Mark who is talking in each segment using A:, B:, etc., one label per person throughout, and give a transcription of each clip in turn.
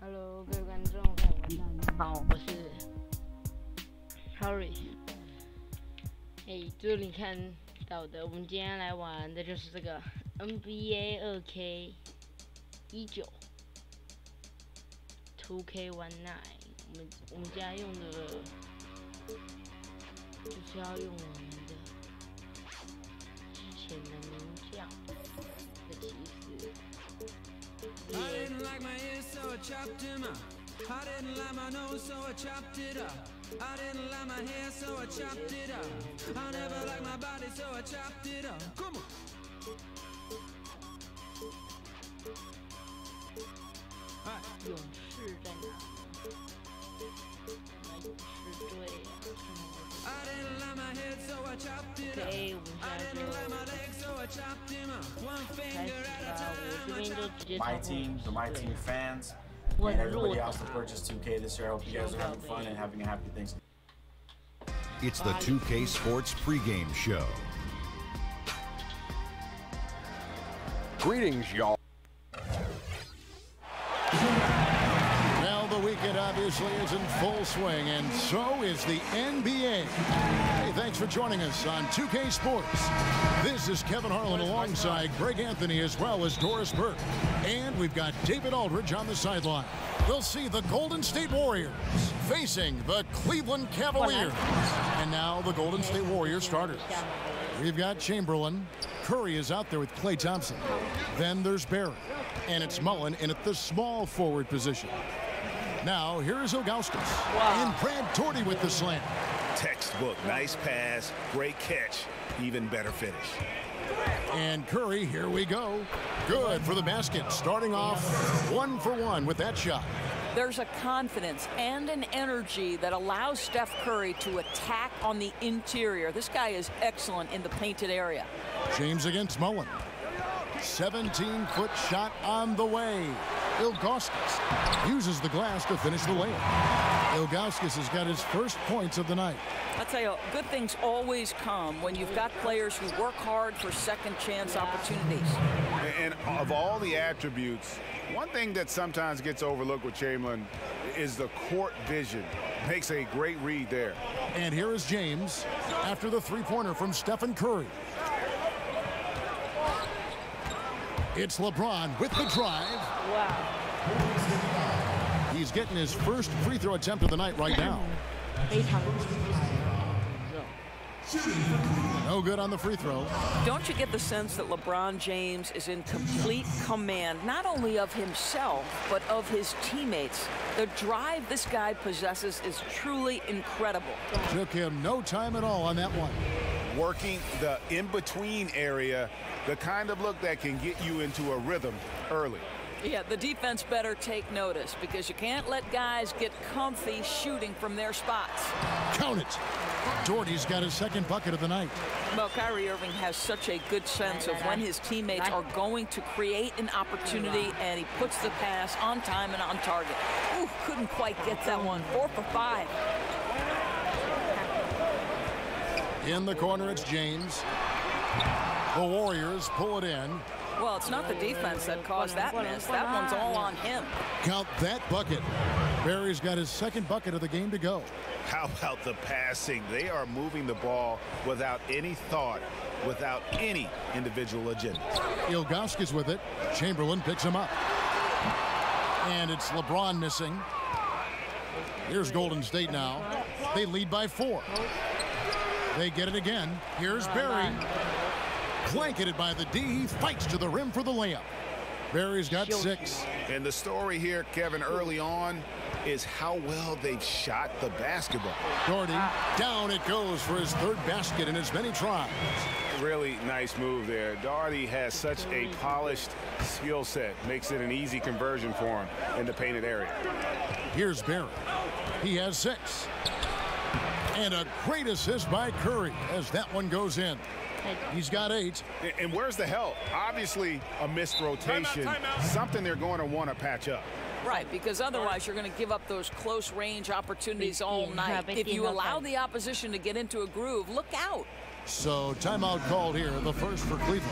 A: Hello， 各位观众朋友们，大家好，我是 Harry。这里看到的，我们今天来玩的就是这个 NBA 2K19 2K19。我们家用的就是要用我们的之前的名将的骑士。
B: I didn't like my ears, so I chopped him up. I didn't like my nose, so I chopped it up. I didn't like my hair, so I chopped it up. I never liked my body, so I chopped it up. Come on.
A: 勇士在哪？勇士队啊。
B: I didn't like my head, so I chopped it up.
A: OK， 我们现
B: I
A: 在
B: didn't like my
A: 就
B: legs, so I chopped him up. One
A: 开
B: finger
A: 始
B: at
A: 啦。
B: a time.
A: 我这边就直接
C: My
A: 超过
C: team, the My Team fans,
A: 我
C: and
A: 很弱
C: everybody
A: 的
C: else that purchased 2K this year. I hope you guys are having fun and having a happy Thanksgiving.
D: It's the 2K Sports pregame show.
E: Greetings, y'all.
F: Well, the weekend obviously is in full swing, and so is the NBA. Hey, thanks for joining us on 2K Sports. This is Kevin Harlan alongside Greg Anthony as well as Doris Burke. And we've got David Aldridge on the sideline. We'll see the Golden State Warriors facing the Cleveland Cavaliers. And now the Golden State Warriors starters. We've got Chamberlain. Curry is out there with Klay Thompson. Then there's Barrett. And it's Mullen in at the small forward position. Now, here's Ilgauskas. And Brad Torrey with the slam.
G: Textbook, nice pass, great catch, even better finish.
F: And Curry, here we go. Good for the basket, starting off 1 for 1 with that shot.
H: There's a confidence and an energy that allows Steph Curry to attack on the interior. This guy is excellent in the painted area.
F: James against Mullen. 17-foot shot on the way. Ilgauskas uses the glass to finish the layup. Ilgauskas has got his first points of the night.
H: I'll tell you, good things always come when you've got players who work hard for second chance opportunities.
G: And of all the attributes, one thing that sometimes gets overlooked with Chamberlain is the court vision. Makes a great read there.
F: And here is James after the three-pointer from Stephen Curry. It's LeBron with the drive.
A: Wow.
F: He's getting his first free throw attempt of the night right now.
A: 非常
F: No good on the free throw.
H: Don't you get the sense that LeBron James is in complete command, not only of himself, but of his teammates? The drive this guy possesses is truly incredible.
F: Took him no time at all on that one.
G: Working the in-between area, the kind of look that can get you into a rhythm early.
H: Yeah, the defense better take notice because you can't let guys get comfy shooting from their spots.
F: Count it. Doherty's got his second bucket of the night.
H: Well, Kyrie Irving has such a good sense of when his teammates are going to create an opportunity, and he puts the pass on time and on target. Ooh, couldn't quite get that one. 4 for 5.
F: In the corner, it's James. The Warriors pull it in.
H: Well, it's not the defense that caused that miss. That one's all on him.
F: Count that bucket. Barry's got his second bucket of the game to go.
G: How about the passing? They are moving the ball without any thought, without any individual agenda.
F: Ilgauskas with it. Chamberlain picks him up. And it's LeBron missing. Here's Golden State now. They lead by 4. They get it again. Here's Barry. Blanketed by the D. He fights to the rim for the layup. Barry's got 6.
G: And the story here, Kevin, early on is how well they've shot the basketball.
F: Doherty, down it goes for his third basket in as many tries.
G: Really nice move there. Doherty has such a polished skill set. Makes it an easy conversion for him in the painted area.
F: Here's Barry. He has 6. And a great assist by Curry as that one goes in. He's got 8.
G: And where's the help? Obviously a missed rotation. Something they're going to want to patch up.
H: Right, because otherwise you're going to give up those close range opportunities all night. If you allow the opposition to get into a groove, look out.
F: So timeout called here, the first for Cleveland.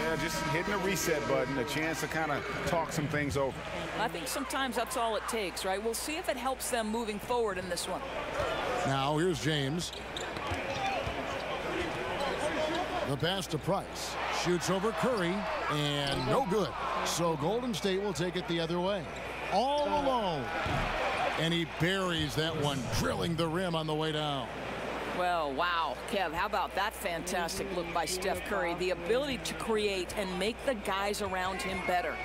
G: Yeah, just hitting a reset button, a chance to kind of talk some things over.
H: I think sometimes that's all it takes, right? We'll see if it helps them moving forward in this one.
F: Now here's James. The pass to Price. Shoots over Curry, and no good. So Golden State will take it the other way. All alone. And he buries that one, drilling the rim on the way down.
H: Well, wow, Kev, how about that fantastic look by Steph Curry? The ability to create and make the guys around him better.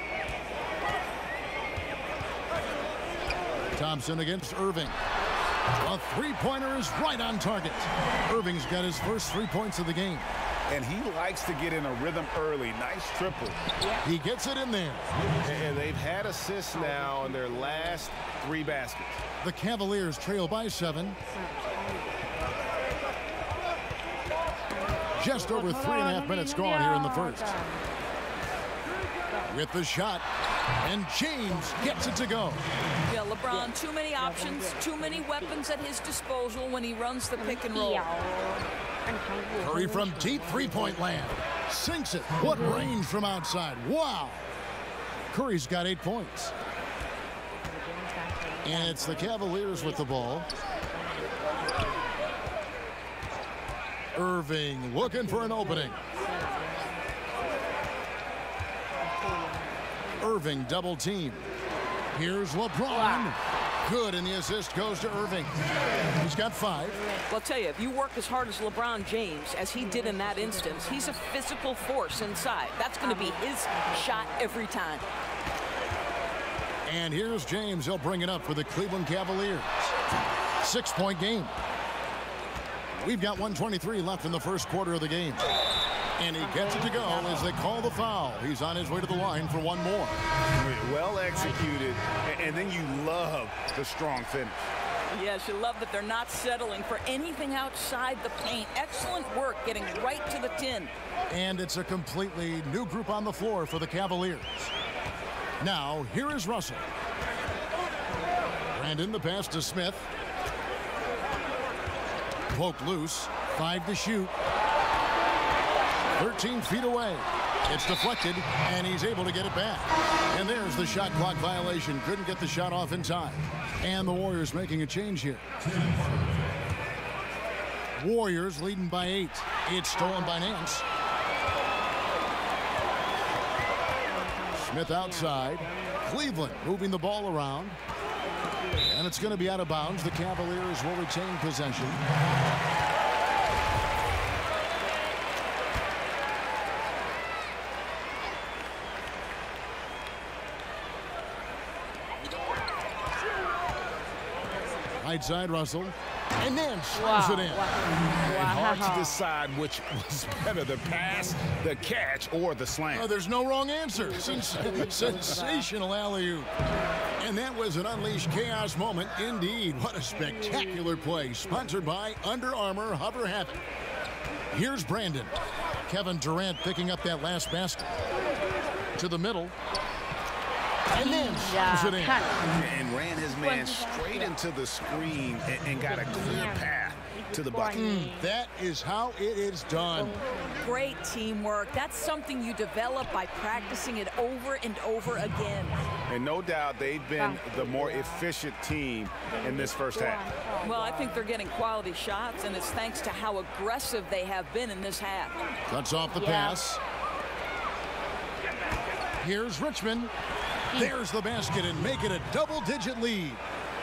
F: Thompson against Irving. A three-pointer is right on target. Irving's got his first 3 points of the game.
G: And he likes to get in a rhythm early. Nice triple.
F: He gets it in there.
G: And they've had assists now in their last 3 baskets.
F: The Cavaliers trail by 7. Just over 3.5 minutes gone here in the first. With the shot, and James gets it to go.
H: Yeah, LeBron, too many options, too many weapons at his disposal when he runs the pick and roll.
F: Curry from deep three-point land. Sinks it. What range from outside. Wow. Curry's got 8 points. And it's the Cavaliers with the ball. Irving looking for an opening. Irving double team. Here's LeBron. Good, and the assist goes to Irving. He's got 5.
H: Well, I'll tell you, if you work as hard as LeBron James, as he did in that instance, he's a physical force inside. That's going to be his shot every time.
F: And here's James. He'll bring it up for the Cleveland Cavaliers. 6-point game. We've got 1:23 left in the first quarter of the game. And he gets it to go as they call the foul. He's on his way to the line for one more.
G: Well executed, and then you love the strong finish.
H: Yes, you love that they're not settling for anything outside the paint. Excellent work getting right to the tin.
F: And it's a completely new group on the floor for the Cavaliers. Now, here is Russell. Brandon, the pass to Smith. Poked loose. 5 to shoot. 13 feet away. It's deflected, and he's able to get it back. And there's the shot clock violation. Couldn't get the shot off in time. And the Warriors making a change here. Warriors leading by 8. It's stolen by Nance. Smith outside. Cleveland moving the ball around. And it's going to be out of bounds. The Cavaliers will retain possession. Right side, Russell. And then slams it in.
G: Hard to decide which was better, the pass, the catch, or the slam.
F: Oh, there's no wrong answer. Sensational alley-oop. And that was an unleashed chaos moment indeed. What a spectacular play. Sponsored by Under Armour Hover Havoc. Here's Brandon. Kevin Durant picking up that last basket. To the middle. And then slams it in.
G: And ran his man straight into the screen and got a clear path to the bucket.
F: That is how it is done.
H: Great teamwork. That's something you develop by practicing it over and over again.
G: And no doubt they've been the more efficient team in this first half.
H: Well, I think they're getting quality shots, and it's thanks to how aggressive they have been in this half.
F: Cuts off the pass. Here's Richmond. There's the basket and make it a double-digit lead.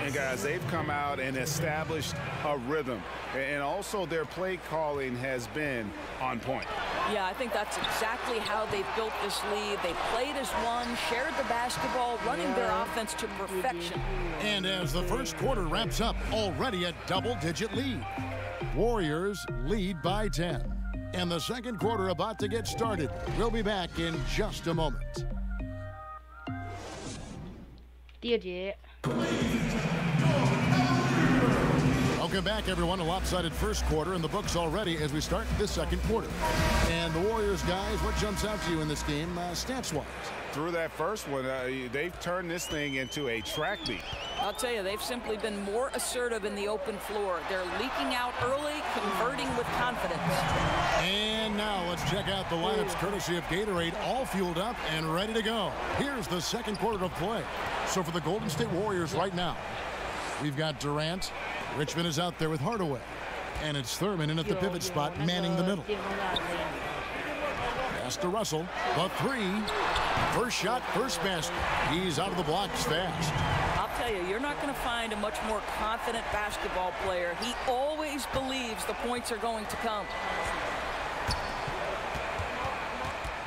G: And guys, they've come out and established a rhythm. And also their play calling has been on point.
H: Yeah, I think that's exactly how they've built this lead. They played as one, shared the basketball, running their offense to perfection.
F: And as the first quarter wraps up, already a double-digit lead. Warriors lead by 10. And the second quarter about to get started. We'll be back in just a moment.
A: 第二节。
F: Okay, Welcome back, everyone. A lopsided first quarter in the books already as we start this second quarter. And the Warriors, guys, what jumps out to you in this game stats-wise?
G: Through that first one, they've turned this thing into a track meet.
H: I'll tell you, they've simply been more assertive in the open floor. They're leaking out early, converting with confidence.
F: And now let's check out the lineups courtesy of Gatorade, all fueled up and ready to go. Here's the second quarter of play. So for the Golden State Warriors right now, we've got Durant. Richmond is out there with Hardaway. And it's Thurman in at the pivot spot, manning the middle. Pass to Russell. The three. First shot, first basket. He's out of the blocks fast.
H: I'll tell you, you're not going to find a much more confident basketball player. He always believes the points are going to come.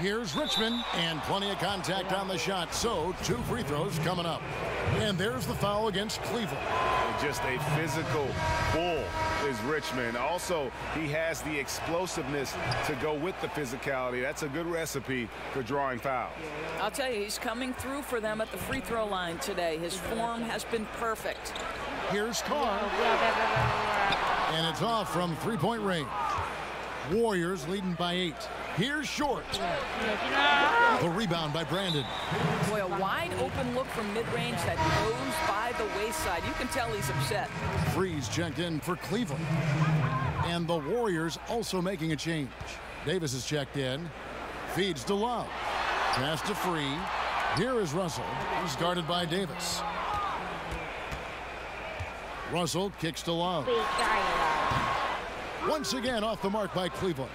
F: Here's Richmond, and plenty of contact on the shot, so 2 free throws coming up. And there's the foul against Cleveland.
G: Just a physical bull is Richmond. Also, he has the explosiveness to go with the physicality. That's a good recipe for drawing fouls.
H: I'll tell you, he's coming through for them at the free throw line today. His form has been perfect.
F: Here's Carr. And it's off from three-point range. Warriors leading by 8. Here's Short. The rebound by Brandon.
H: Boy, a wide open look from mid-range that goes by the wayside. You can tell he's upset.
F: Freeze checked in for Cleveland. And the Warriors also making a change. Davis is checked in. Feeds to Love. Pass to Free. Here is Russell. He's guarded by Davis. Russell kicks to Love. Once again off the mark by Cleveland.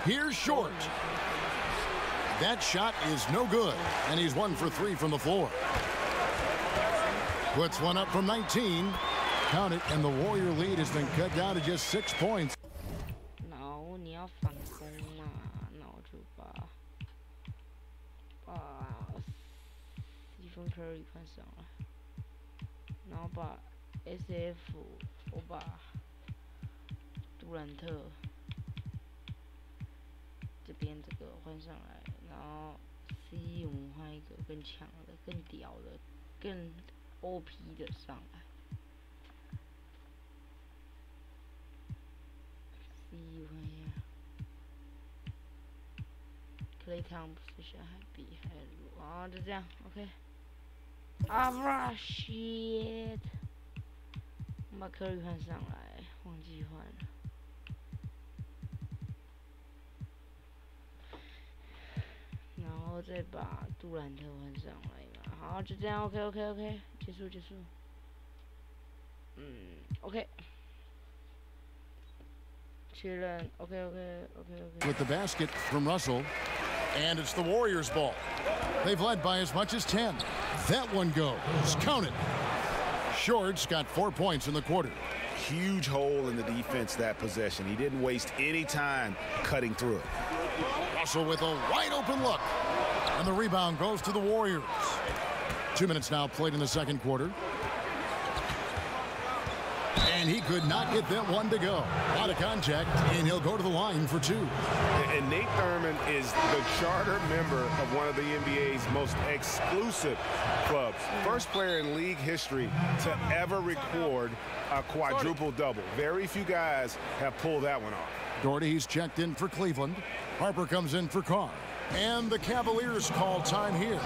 F: Here's Short. That shot is no good, and he's 1 for 3 from the floor. Puts one up from 19. Count it, and the Warrior lead has been cut down to just 6 points.
A: No, 你要反攻嘛，那我就把Stephen Curry 换上来，然后把 SF 我把杜兰特这边这个换上来，然后 C 我们换一个更强的、更屌的、更 OP 的上来。C 换一下 ，Clay Thompson 还比还弱，然后就这样 ，OK。啊 shit！ 我把科瑞换上来，忘记换了。然后再把杜兰特换上来嘛，好，就这样 ，OK， 结束。OK， 确认 ，OK。
F: With the basket from Russell, and it's the Warriors' ball. They've led by as much as 10. That one goes. Count it. Short's got 4 points in the quarter.
G: Huge hole in the defense that possession. He didn't waste any time cutting through it.
F: Russell with a wide open look. And the rebound goes to the Warriors. 2 minutes now played in the second quarter. And he could not get that one to go. Out of contact, and he'll go to the line for 2.
G: And Nate Thurman is the charter member of one of the NBA's most exclusive clubs. First player in league history to ever record a quadruple double. Very few guys have pulled that one off.
F: Doherty, he's checked in for Cleveland. Harper comes in for Carr. And the Cavaliers call time here.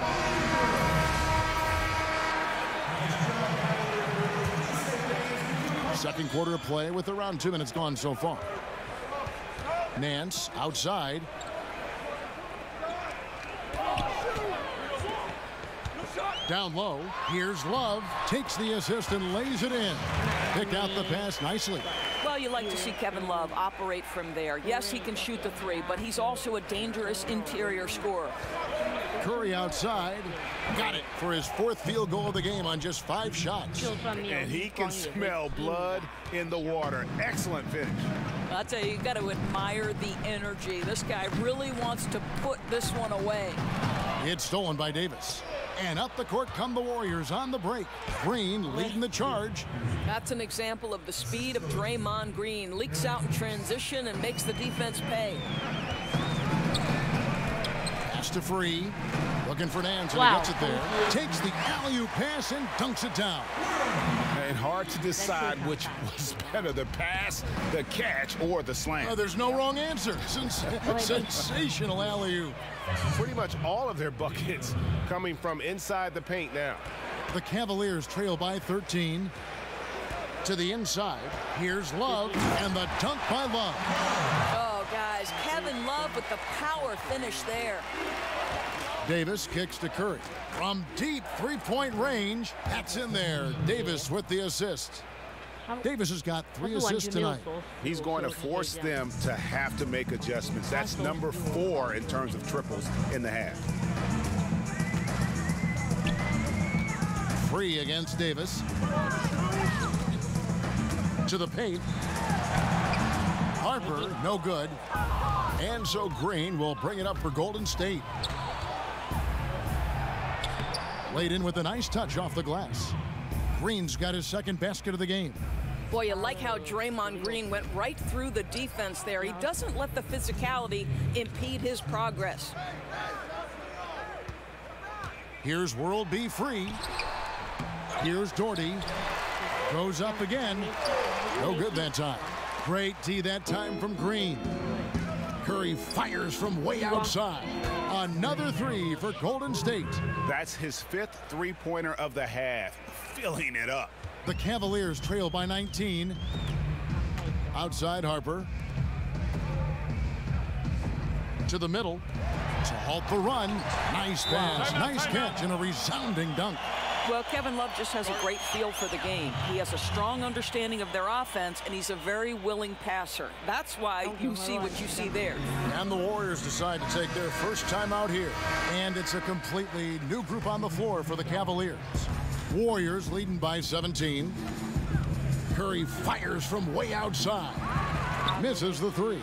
F: Second quarter of play with around 2 minutes gone so far. Nance outside. Down low. Here's Love. Takes the assist and lays it in. Picked out the pass nicely.
H: Well, you like to see Kevin Love operate from there. Yes, he can shoot the three, but he's also a dangerous interior scorer.
F: Curry outside. Got it for his 4th field goal of the game on just 5 shots.
G: And he can smell blood in the water. Excellent finish.
H: I'll tell you, you got to admire the energy. This guy really wants to put this one away.
F: It's stolen by Davis. And up the court come the Warriors on the break. Green leading the charge.
H: That's an example of the speed of Draymond Green. Leaks out in transition and makes the defense pay.
F: Pass to Free. Looking for Nance, and he gets it there. Takes the alley-oop pass and dunks it down.
G: And hard to decide which was better, the pass, the catch, or the slam.
F: There's no wrong answer. Sensational alley-oop.
G: Pretty much all of their buckets coming from inside the paint now.
F: The Cavaliers trail by 13. To the inside, here's Love, and the dunk by Love.
H: Oh, guys, Kevin Love with the power finish there.
F: Davis kicks to Curry. From deep three-point range, that's in there. Davis with the assist. Davis has got 3 assists tonight.
G: He's going to force them to have to make adjustments. That's number 4 in terms of triples in the half.
F: Free against Davis. To the paint. Harper, no good. And so Green will bring it up for Golden State. Laid in with a nice touch off the glass. Green's got his second basket of the game.
H: Boy, you like how Draymond Green went right through the defense there. He doesn't let the physicality impede his progress.
F: Here's World B free. Here's Doherty. Goes up again. No good that time. Great D that time from Green. Curry fires from way outside. Another 3 for Golden State.
G: That's his 5th three-pointer of the half. Filling it up.
F: The Cavaliers trail by 19. Outside Harper. To the middle. To halt the run. Nice pass, nice catch, and a resounding dunk.
H: Well, Kevin Love just has a great feel for the game. He has a strong understanding of their offense, and he's a very willing passer. That's why you see what you see there.
F: And the Warriors decide to take their first time out here. And it's a completely new group on the floor for the Cavaliers. Warriors leading by 17. Curry fires from way outside. Misses the 3.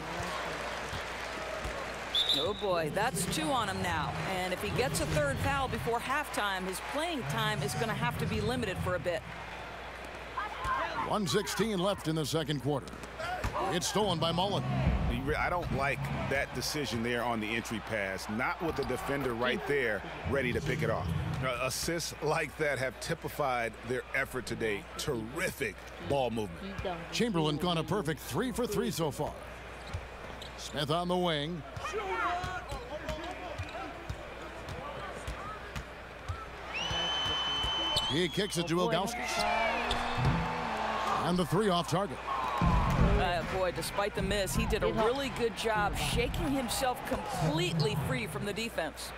H: Oh boy, that's 2 on him now. And if he gets a 3rd foul before halftime, his playing time is going to have to be limited for a bit.
F: 1:16 left in the second quarter. It's stolen by Mullen.
G: I don't like that decision there on the entry pass. Not with the defender right there ready to pick it off. Assists like that have typified their effort today. Terrific ball movement.
F: Chamberlain gone a perfect 3 for 3 so far. Smith on the wing. He kicks it to Ilgauskas. And the 3 off target.
H: Boy, despite the miss, he did a really good job shaking himself completely free from the defense.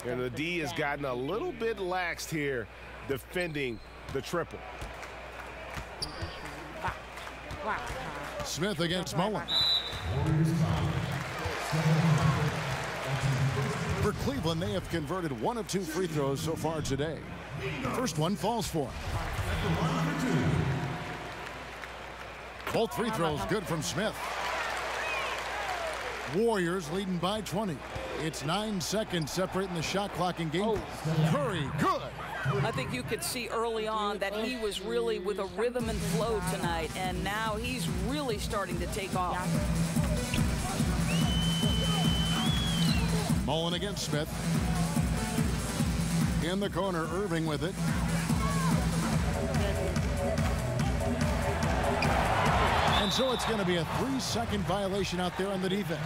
G: And the D has gotten a little bit laxed here defending the triple.
F: Smith against Mullen. For Cleveland, they have converted 1 of 2 free throws so far today. First one falls for him. Both free throws good from Smith. Warriors leading by 20. It's 9 seconds separating the shot clock and game. Curry, good.
H: I think you could see early on that he was really with a rhythm and flow tonight, and now he's really starting to take off.
F: Mullen against Smith. In the corner, Irving with it. And so it's going to be a 3-second violation out there on the defense.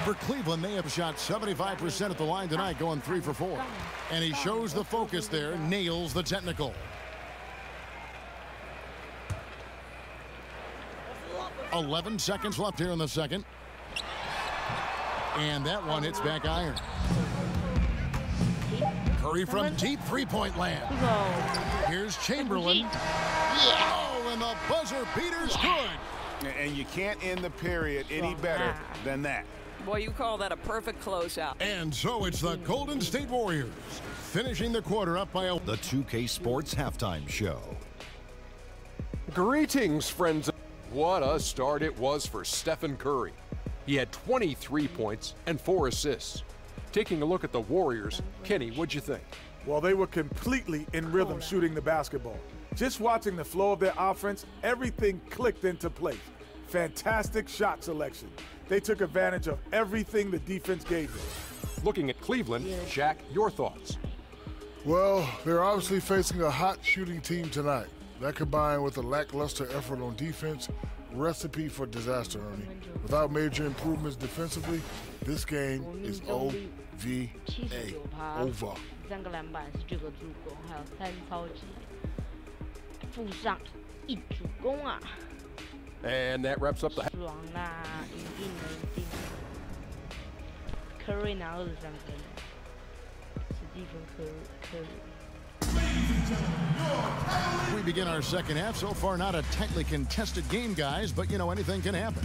F: For Cleveland, they have shot 75% at the line tonight, going 3 for 4. And he shows the focus there, nails the technical. 11 seconds left here in the second. And that one hits back iron. Curry from deep three-point land. Here's Chamberlain. Oh, and the buzzer beater's good.
G: And you can't end the period any better than that.
H: Boy, you call that a perfect closeout.
F: And so it's the Golden State Warriors finishing the quarter up by a...
D: The 2K Sports Halftime Show.
E: Greetings, friends. What a start it was for Stephen Curry. He had 23 points and 4 assists. Taking a look at the Warriors, Kenny, what'd you think?
I: Well, they were completely in rhythm shooting the basketball. Just watching the flow of their offense, everything clicked into place. Fantastic shot selection. They took advantage of everything the defense gave them.
E: Looking at Cleveland, Shaq, your thoughts?
J: Well, they're obviously facing a hot shooting team tonight. That combined with a lackluster effort on defense, recipe for disaster, Ernie. Without major improvements defensively, this game is OVA, over.
A: 3个篮板，19个助攻，还有3超级，附上1助攻啊！
E: And that wraps up the.
A: 爽啦，赢定了，赢定了。Curry 拿23分，史蒂芬Curry。
F: We begin our second half. So far, not a tightly contested game, guys, but you know, anything can happen.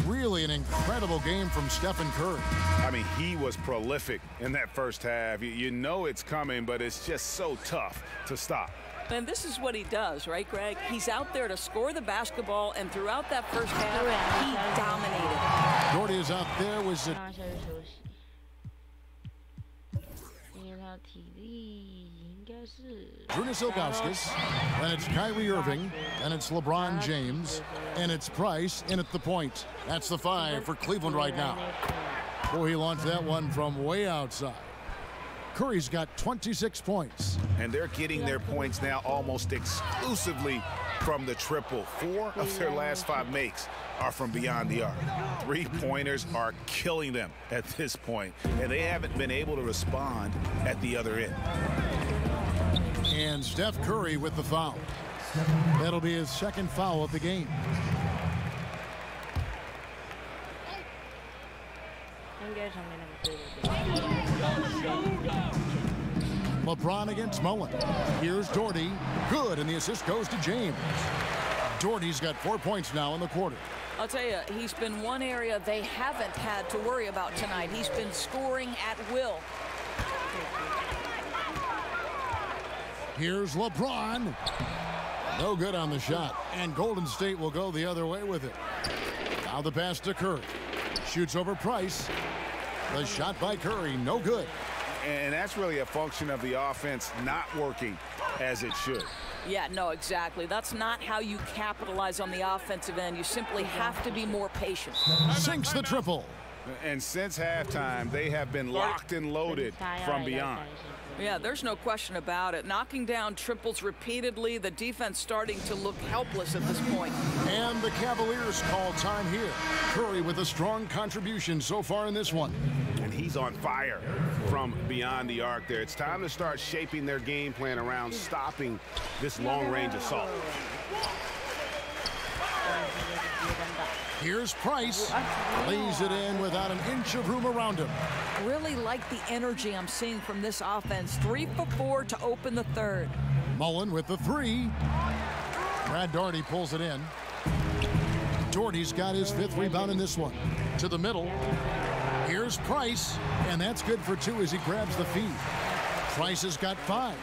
F: Really an incredible game from Stephen Curry.
G: I mean, he was prolific in that first half. You know it's coming, but it's just so tough to stop.
H: And this is what he does, right, Greg? He's out there to score the basketball, and throughout that first half, he dominated.
F: Doherty is out there. Was it? Brunas Ilgauskas, and it's Kyrie Irving, and it's LeBron James, and it's Price in at the point. That's the 5 for Cleveland right now. Boy, he launched that one from way outside. Curry's got 26 points.
G: And they're getting their points now almost exclusively from the triple. 4 of their last 5 makes are from beyond the arc. 3-pointers are killing them at this point, and they haven't been able to respond at the other end.
F: And Steph Curry with the foul. That'll be his second foul of the game. LeBron against Mullen. Here's Doherty. Good, and the assist goes to James. Doherty's got 4 points now in the quarter.
H: I'll tell you, he's been one area they haven't had to worry about tonight. He's been scoring at will.
F: Here's LeBron. No good on the shot. And Golden State will go the other way with it. Now the pass to Curry. Shoots over Price. The shot by Curry, no good.
G: And that's really a function of the offense not working as it should.
H: Yeah, no, exactly. That's not how you capitalize on the offensive end. You simply have to be more patient.
F: Sinks the triple.
G: And since halftime, they have been locked and loaded from beyond.
H: Yeah, there's no question about it. Knocking down triples repeatedly, the defense starting to look helpless at this point.
F: And the Cavaliers call time here. Curry with a strong contribution so far in this one.
G: And he's on fire from beyond the arc there. It's time to start shaping their game plan around stopping this long-range assault.
F: Here's Price. Lays it in without an inch of room around him.
H: Really like the energy I'm seeing from this offense. 3 for 4 to open the third.
F: Mullen with the 3. Brad Doherty pulls it in. Doherty's got his 5th rebound in this one. To the middle. Here's Price, and that's good for 2 as he grabs the feed. Price has got 5.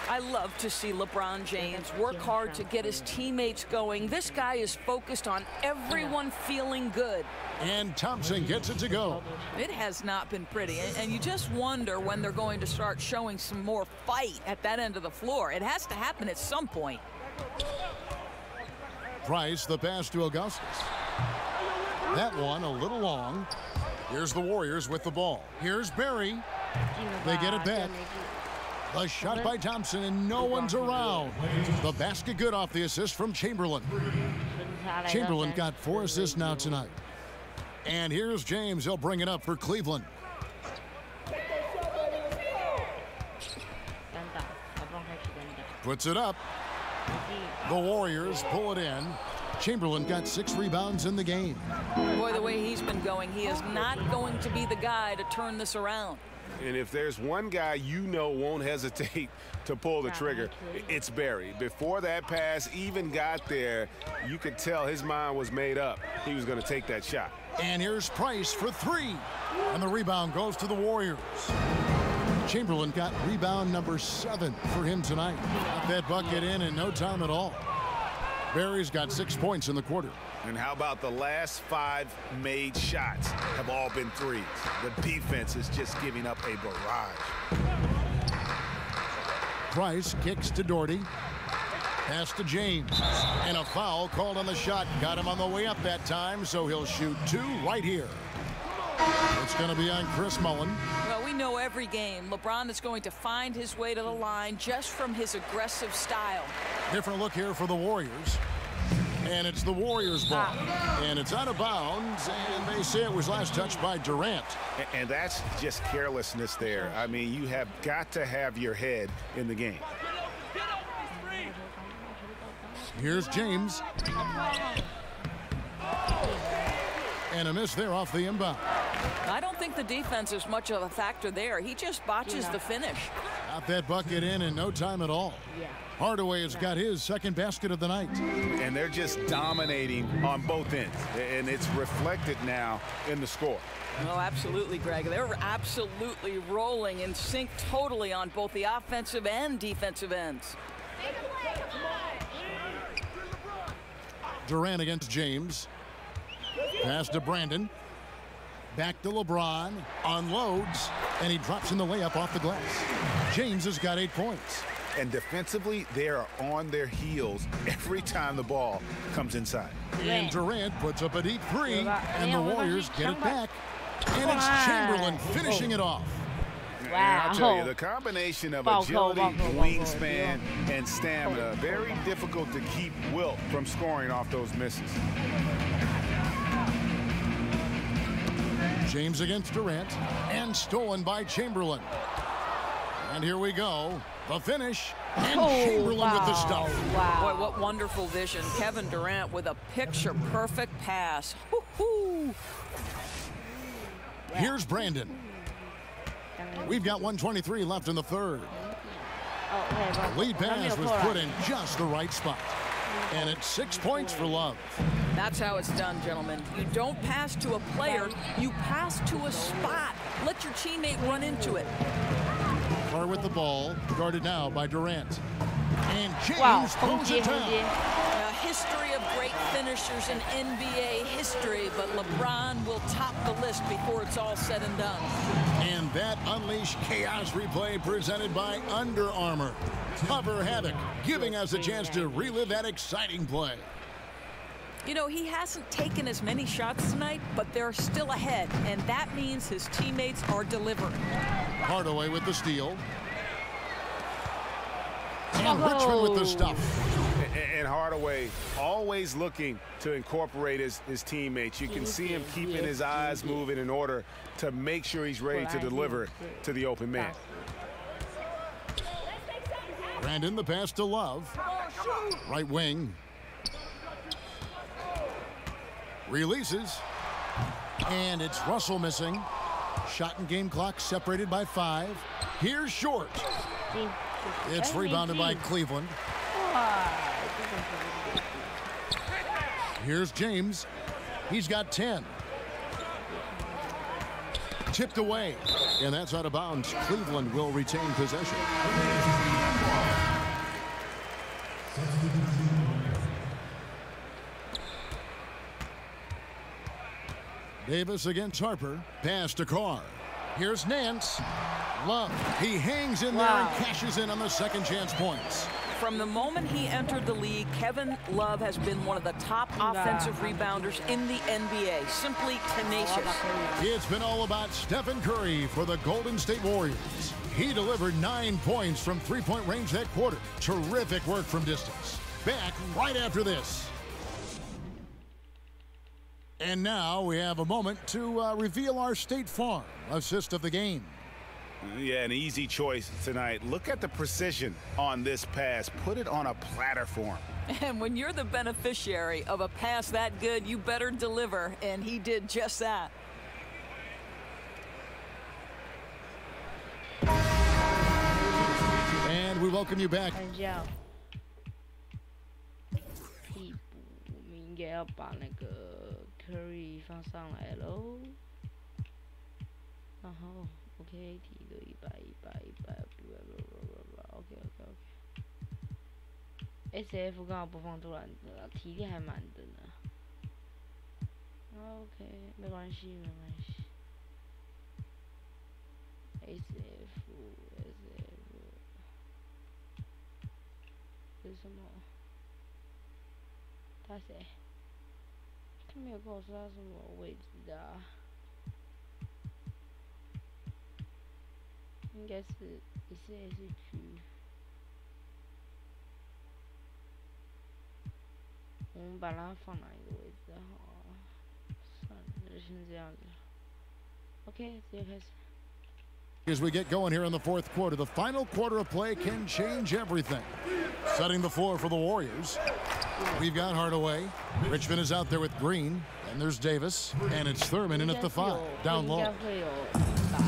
H: I love to see LeBron James work hard to get his teammates going. This guy is focused on everyone feeling good.
F: And Thompson gets it to go.
H: It has not been pretty, and you just wonder when they're going to start showing some more fight at that end of the floor. It has to happen at some point.
F: Price, the pass to Augustus. That one a little long. Here's the Warriors with the ball. Here's Barry. They get it back. The shot by Thompson, and no one's around. The basket good off the assist from Chamberlain. Chamberlain got 4 assists now tonight. And here's James. He'll bring it up for Cleveland. Puts it up. The Warriors pull it in. Chamberlain got 6 rebounds in the game.
H: Boy, the way he's been going, he is not going to be the guy to turn this around.
G: And if there's one guy you know won't hesitate to pull the trigger, it's Barry. Before that pass even got there, you could tell his mind was made up. He was going to take that shot.
F: And here's Price for 3. And the rebound goes to the Warriors. Chamberlain got rebound number 7 for him tonight. Got that bucket in no time at all. Barry's got 6 points in the quarter.
G: And how about the last 5 made shots have all been threes? The defense is just giving up a barrage.
F: Price kicks to Doherty. Pass to James. And a foul called on the shot. Got him on the way up that time, so he'll shoot 2 right here. It's going to be on Chris Mullen.
H: Well, we know every game, LeBron is going to find his way to the line just from his aggressive style.
F: Different look here for the Warriors. And it's the Warriors' ball. And it's out of bounds, and they say it was last touched by Durant.
G: And that's just carelessness there. I mean, you have got to have your head in the game.
F: Here's James. And a miss there off the inbound.
H: I don't think the defense is much of a factor there. He just botches the finish.
F: Got that bucket in no time at all. Hardaway has got his second basket of the night.
G: And they're just dominating on both ends. And it's reflected now in the score.
H: Oh, absolutely, Greg. They're absolutely rolling in sync totally on both the offensive and defensive ends.
F: Durant against James. Pass to Brandon. Back to LeBron. Unloads. And he drops in the layup off the glass. James has got 8 points.
G: And defensively, they are on their heels every time the ball comes inside.
F: And Durant puts up a deep three, and the Warriors get it back. And it's Chamberlain finishing it off.
G: And I'll tell you, the combination of agility, wingspan, and stamina, very difficult to keep Wilt from scoring off those misses.
F: James against Durant, and stolen by Chamberlain. And here we go. The finish, and Chamberlain with the stuff.
H: Boy, what wonderful vision. Kevin Durant with a picture-perfect pass. Woo-hoo.
F: Here's Brandon. We've got 1:23 left in the third. The lead pass was put in just the right spot. And it's 6 points for Love.
H: That's how it's done, gentlemen. You don't pass to a player, you pass to a spot. Let your teammate run into it.
F: Carr with the ball, guarded now by Durant. And James pulls it down.
H: A history of great finishers in NBA history, but LeBron will top the list before it's all said and done.
F: And that Unleash Chaos replay presented by Under Armour. Cover Havoc, giving us a chance to relive that exciting play.
H: You know, he hasn't taken as many shots tonight, but they're still ahead, and that means his teammates are delivering.
F: Hardaway with the steal. And Richmond with the stuff.
G: And Hardaway always looking to incorporate his teammates. You can see him keeping his eyes moving in order to make sure he's ready to deliver to the open man.
F: Brandon, the pass to Love. Right wing. Releases. And it's Russell missing. Shot and game clock separated by 5. Here's Short. It's rebounded by Cleveland. Here's James. He's got 10. Tipped away. And that's out of bounds. Cleveland will retain possession. Davis against Harper. Pass to Carr. Here's Nance. Love. He hangs in there and cashes in on the second chance points.
H: From the moment he entered the league, Kevin Love has been one of the top offensive rebounders in the NBA. Simply tenacious.
F: It's been all about Stephen Curry for the Golden State Warriors. He delivered 9 points from three-point range that quarter. Terrific work from distance. Back right after this. And now we have a moment to reveal our State Farm assist of the game.
G: Yeah, an easy choice tonight. Look at the precision on this pass. Put it on a platter for him.
H: And when you're the beneficiary of a pass that good, you better deliver, and he did just that.
F: And we welcome you back.
A: 替补，我们应该要把那个 Curry 放上来喽。然后 OK 体的100 SF 刚好播放突然的，体力还满的呢。OK 没关系。SF 这是什么？他谁？他没有跟我说他什么位置的啊。应该是也是 G。我们把它放哪一个位置好啊？算了，就先这样子。OK， 直接开始。
F: As we get going here in the fourth quarter, the final quarter of play can change everything. Setting the floor for the Warriors. We've got Hardaway. Richmond is out there with Green. And there's Davis. And it's Thurman in at the 5. Down low.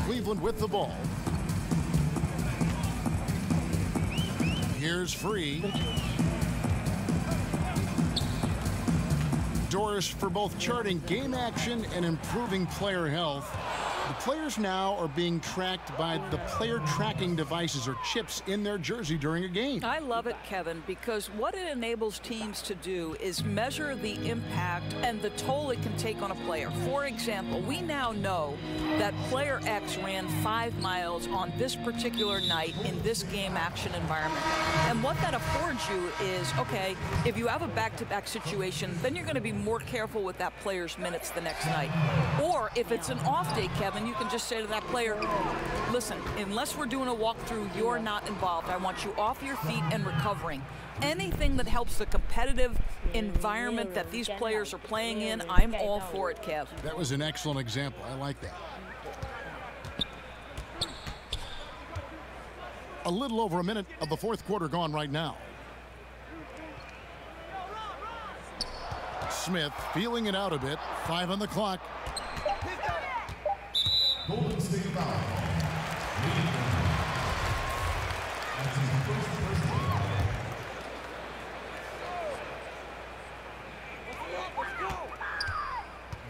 F: Cleveland with the ball. Here's Free. Doris for both charting game action and improving player health. The players now are being tracked by the player tracking devices or chips in their jersey during a game.
H: I love it, Kevin, because what it enables teams to do is measure the impact and the toll it can take on a player. For example, we now know that player X ran 5 miles on this particular night in this game action environment. And what that affords you is, okay, if you have a back-to-back situation, then you're going to be more careful with that player's minutes the next night. Or if it's an off day, Kevin, you can just say to that player, listen, unless we're doing a walkthrough, you're not involved. I want you off your feet and recovering. Anything that helps the competitive environment that these players are playing in, I'm all for it, Kev.
F: That was an excellent example. I like that. A little over a minute of the fourth quarter gone right now. Smith feeling it out a bit. 5 on the clock. Golden State foul.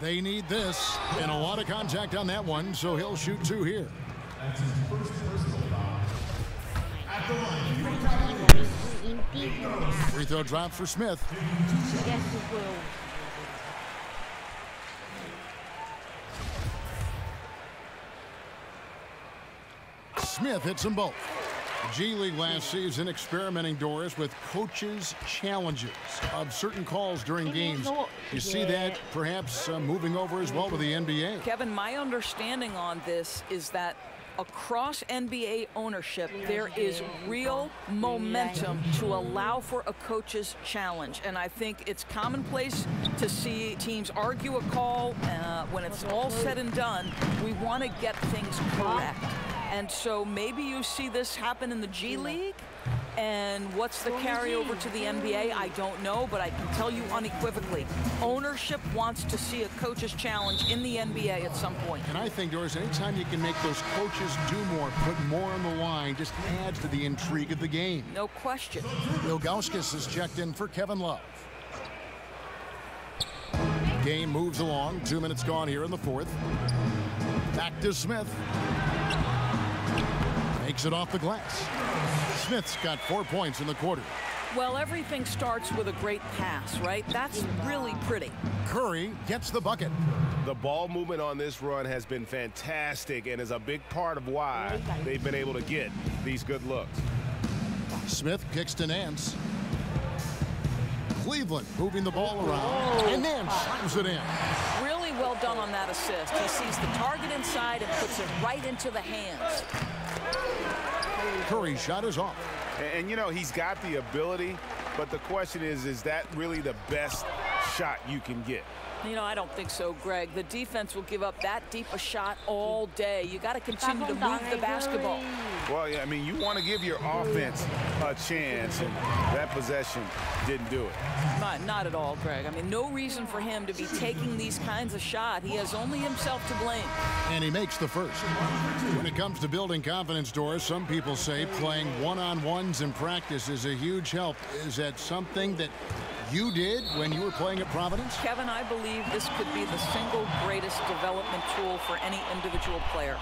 F: They need this, and a lot of contact on that one, so he'll shoot 2 here. That's his first personal foul. At the line, free throw drop for Smith.
A: Yes, it will.
F: Smith hits them both. G League last season experimenting, Doris, with coaches' challenges of certain calls during games. You see that perhaps moving over as well to the NBA.
H: Kevin, my understanding on this is that across NBA ownership, there is real momentum to allow for a coach's challenge. And I think it's commonplace to see teams argue a call. When it's all said and done, we want to get things correct. And so maybe you see this happen in the G League. And what's the carryover to the NBA? I don't know, but I can tell you unequivocally, ownership wants to see a coach's challenge in the NBA at some point.
F: And I think, Doris, anytime you can make those coaches do more, put more on the line, just adds to the intrigue of the game.
H: No question.
F: Ilgauskas is checked in for Kevin Love. Game moves along. 2 minutes gone here in the fourth. Back to Smith. Makes it off the glass. Smith's got 4 points in the quarter.
H: Well, everything starts with a great pass, right? That's really pretty.
F: Curry gets the bucket.
G: The ball movement on this run has been fantastic and is a big part of why they've been able to get these good looks.
F: Smith kicks to Nance. Cleveland moving the ball around. And Nance slams it in.
H: Really well done on that assist. He sees the target inside and puts it right into the hands.
F: Curry's shot is off.
G: And you know, he's got the ability, but the question is that really the best shot you can get?
H: You know, I don't think so, Greg. The defense will give up that deep a shot all day. You got to continue to move the basketball.
G: Well, yeah, I mean, you want to give your offense a chance, and that possession didn't do it.
H: Not at all, Greg. I mean, no reason for him to be taking these kinds of shots. He has only himself to blame.
F: And he makes the first. When it comes to building confidence, Doris, some people say playing one-on-ones in practice is a huge help. Is that something that you did when you were playing at Providence?
H: Kevin, I believe this could be the single greatest development tool for any individual player.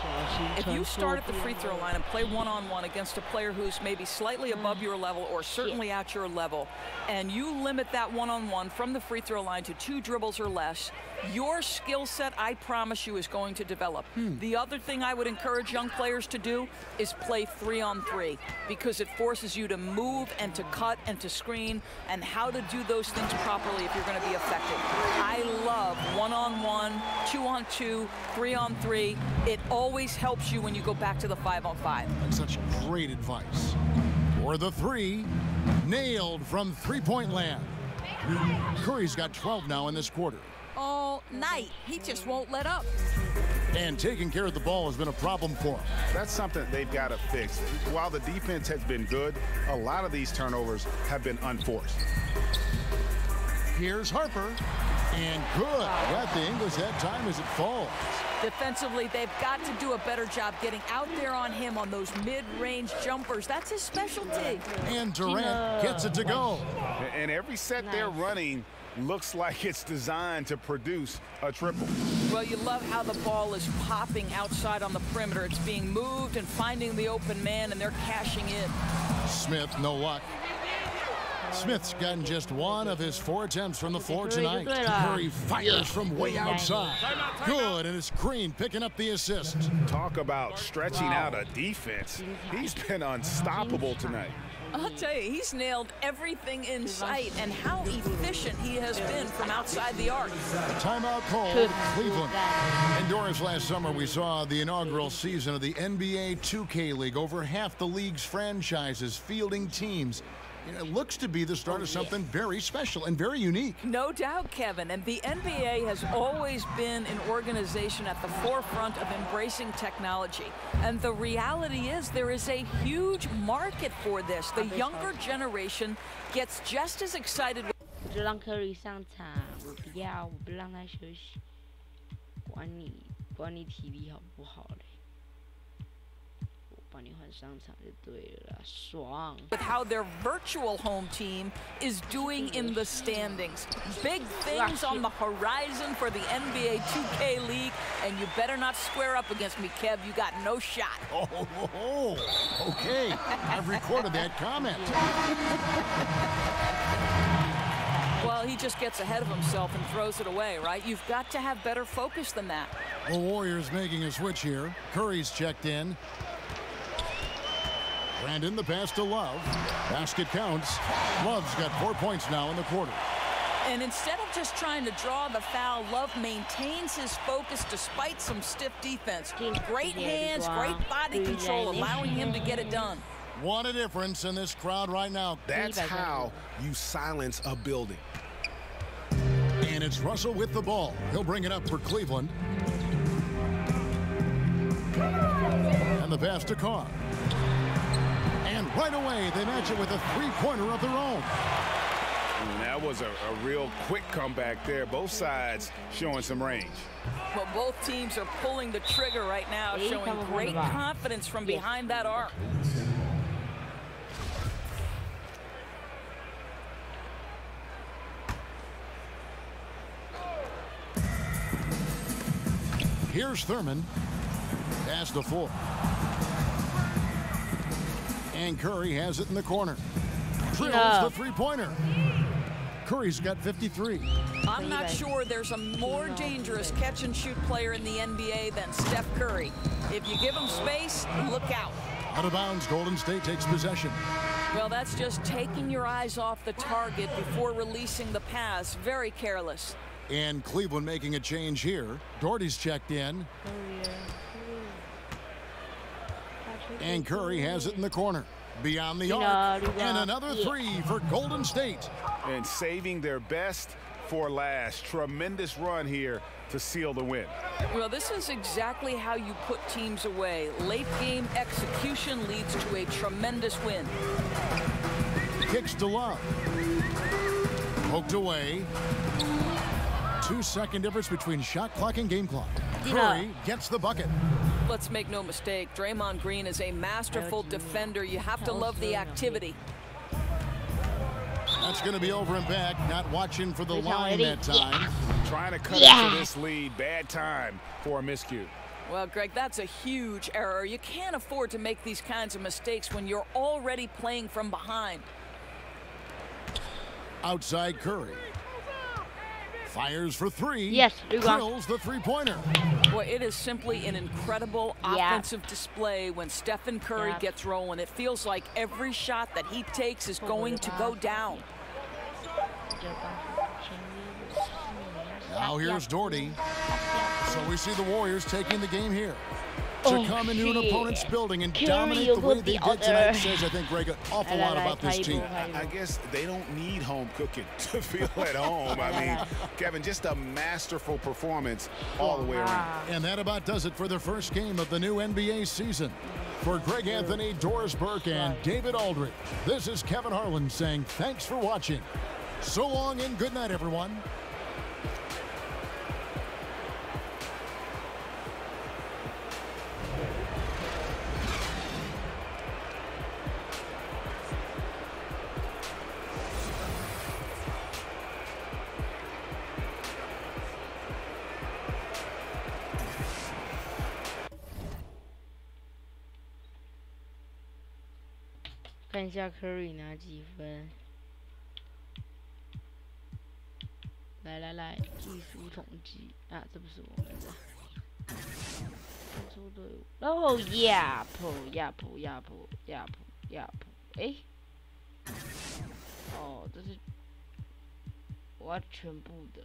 H: If you start at the free throw line and play one-on-one against a player who's maybe slightly above your level or certainly at your level, and you limit that one-on-one from the free throw line to 2 dribbles or less, your skill set, I promise you, is going to develop. The other thing I would encourage young players to do is play 3-on-3, because it forces you to move and to cut and to screen, and how to do those things properly if you're going to be effective. I love one-on-one, two-on-two, three-on-three. It always helps you when you go back to the 5-on-5.
F: That's such great advice. For the three, nailed from three-point land. Curry's got 12 now in this quarter.
H: All night. He just won't let up.
F: And taking care of the ball has been a problem for him.
G: That's something they've got to fix. While the defense has been good, a lot of these turnovers have been unforced.
F: Here's Harper. And good. Got the English that time as it falls.
H: Defensively, they've got to do a better job getting out there on him on those mid-range jumpers. That's his specialty.
F: And Durant gets it to go.
G: And every set they're running looks like it's designed to produce a triple.
H: Well, you love how the ball is popping outside on the perimeter. It's being moved and finding the open man, and they're cashing in.
F: Smith, no luck. Smith's gotten just one of his 4 attempts from the floor tonight. Curry fires from way outside. Good, and it's Green picking up the assist.
G: Talk about stretching out a defense. He's been unstoppable tonight.
H: I'll tell you, he's nailed everything in sight, and how efficient he has been from outside the arc.
F: Timeout called Cleveland. Indoors last summer, we saw the inaugural season of the NBA 2K League. Over half the league's franchises fielding teams. It looks to be the start of something very special and very unique.
H: No doubt, Kevin. And the NBA has always been an organization at the forefront of embracing technology. And the reality is there is a huge market for this. The younger generation gets just as excited.
A: 我就让 Curry 上场，我不要，我不让他休息。管你体力好不好嘞？
H: With how their virtual home team is doing in the standings. Big things on the horizon for the NBA 2K League, and you better not square up against me, Kev. You got no shot.
F: Okay. I've recorded that comment.
H: Well, he just gets ahead of himself and throws it away, right? You've got to have better focus than that.
F: The Warriors making a switch here. Curry's checked in. Brandon, the pass to Love. Basket counts. Love's got 4 points now in the quarter.
H: And instead of just trying to draw the foul, Love maintains his focus despite some stiff defense. Great hands, great body control, allowing him to get it done.
F: What a difference in this crowd right now.
G: That's how you silence a building.
F: And it's Russell with the ball. He'll bring it up for Cleveland. And the pass to Carr. And right away, they match it with a three-pointer of their own.
G: And that was a real quick comeback there. Both sides showing some range.
H: Well, both teams are pulling the trigger right now, showing great confidence from behind that arc.
F: Here's Thurman. Pass to Ford. And Curry has it in the corner. Drills the three-pointer. Curry's got 53.
H: I'm not sure there's a more dangerous catch-and-shoot player in the NBA than Steph Curry. If you give him space, look out.
F: Out of bounds, Golden State takes possession.
H: Well, that's just taking your eyes off the target before releasing the pass. Very careless.
F: And Cleveland making a change here. Doherty's checked in. And Curry has it in the corner. Beyond the arc. And another three for Golden State.
G: And saving their best for last. Tremendous run here to seal the win.
H: Well, this is exactly how you put teams away. Late game execution leads to a tremendous win.
F: Kicks to Love. Poked away. 2-second difference between shot clock and game clock. Curry gets the bucket.
H: Let's make no mistake, Draymond Green is a masterful defender. You have to love the activity.
F: That's going to be over and back. Not watching for the line that time.
G: Trying to cut into this lead. Bad time for a miscue.
H: Well, Greg, that's a huge error. You can't afford to make these kinds of mistakes when you're already playing from behind.
F: Outside Curry. Fires for three.
A: Yes,
F: drills the three-pointer.
H: Boy, it is simply an incredible offensive display when Stephen Curry gets rolling. It feels like every shot that he takes is going to go down.
F: Now here's Doherty. So we see the Warriors taking the game here. To come into an opponent's building and dominate the way they did tonight says, I think, Greg, an awful lot about this team.
G: I guess they don't need home cooking to feel at home. I mean, Kevin, just a masterful performance all the way around.
F: And that about does it for the first game of the new NBA season. For Greg Anthony, Doris Burke, and David Aldridge, this is Kevin Harlan saying thanks for watching. So long and good night, everyone.
A: 看一下 Curry 拿几分。来，技术统计啊，这不是我们的。出队伍，然后亚普，哎，哦，这是我要全部的。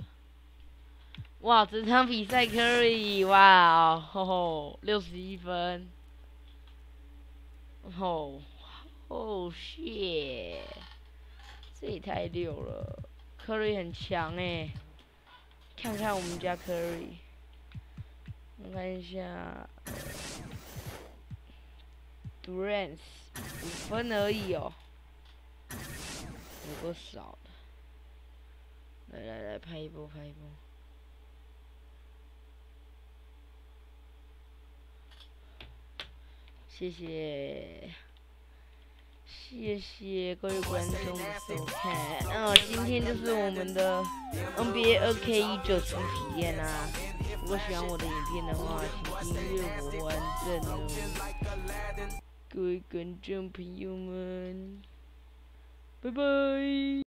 A: 哇，整场比赛 Curry， 哇哦，61分，哦shit， 这也太溜了 ，Curry 很强哎，看看我们家 Curry， 我看一下，Durant 5分而已哦，有够少的，来拍一波，谢谢各位观众的收看。今天就是我们的 NBA 2K19初体验啦。如果喜欢我的影片的话，请订阅我完整哦。各位观众朋友们，拜拜。